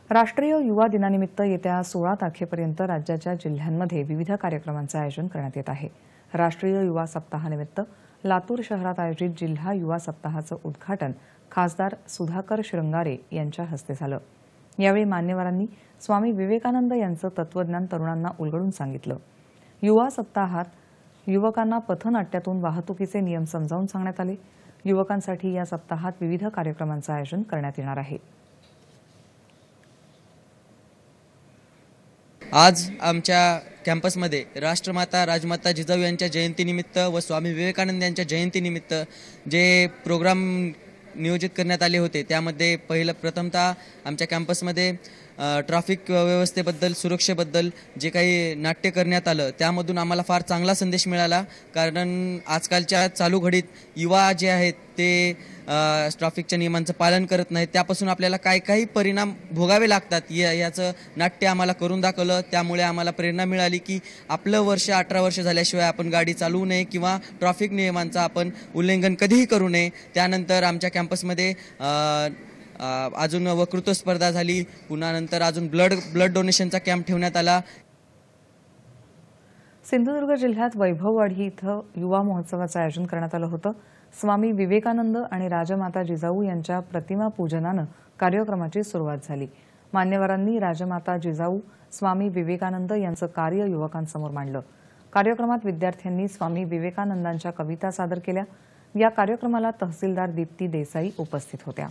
राष्ट्रीय युवा दिनानिमित्त येत्या 16 तारखेपर्यंत राज्याच्या जिल्ह्यांमध्ये विविध कार्यक्रमांचे आयोजन करण्यात येत आहे। राष्ट्रीय युवा सप्ताहानिमित्त लातूर शहरात आयोजित जिल्हा युवा सप्ताहाचे उद्घाटन खासदार सुधाकर श्रंगारे यांच्या हस्ते झाले। यावेळी मान्यवरांनी स्वामी विवेकानंद यांचे तत्वज्ञान तरुणांना उलगडून सांगितले। युवा सप्ताहात युवकांना पथनाट्यातून वाहतुकीचे नियम समजावून सांगण्यात आले। युवकांसाठी या सप्ताहात विविध कार्यक्रमांचे आयोजन करण्यात येणार आहे। आज आमच्या कॅम्पसमध्ये राष्ट्रमाता राजमाता जिजाऊ यांच्या जयंतीनिमित्त व स्वामी विवेकानंद यांच्या जयंतीनिमित्त जे प्रोग्राम नियोजित करण्यात आले होते त्यामध्ये प्रथमतः आमच्या कॅम्पसमध्ये ट्रॅफिक व्यवस्थेबद्दल सुरक्षेबद्दल जे काही नाट्य करण्यात आलं त्यामधून आम्हाला फार चांगला संदेश मिळाला। कारण आजकालच्या चालू घडीत युवा जे आहेत ते ट्रॅफिकच्या नियमांचं पालन करत नाहीत, त्यापासून आपल्याला काही परिणाम भोगावे लागतात। याचं नाट्य आम्हाला करून दाखवलं, त्यामुळे आम्हाला प्रेरणा मिळाली की आपलं वर्ष 18 वर्ष झाल्याशिवाय आपण गाडी चालवू नये किंवा ट्रॅफिक नियमांचं आपण उल्लंघन कधीही करू नये। त्यानंतर आमच्या कॅम्पसमध्ये अजून वक्तृत्व स्पर्धा झाली, पुन्हा नंतर अजून ब्लड डोनेशनचा कॅम्प ठेवण्यात आला। सिंधुदुर्ग जिल्ह्यात वैभववाडी इथं युवा महोत्सवाचे आयोजन करण्यात आलं होतं। स्वामी विवेकानंद आणि राजमाता जिजाऊ यांच्या प्रतिमा पूजनानं कार्यक्रमाची सुरुवात झाली। मान्यवरांनी राजमाता जिजाऊ, स्वामी विवेकानंद यांचं कार्य युवकांसमोर मांडलं। कार्यक्रमात विद्यार्थ्यांनी स्वामी विवेकानंदांच्या कविता सादर केल्या। या कार्यक्रमाला तहसीलदार दीप्ती देसाई उपस्थित होत्या।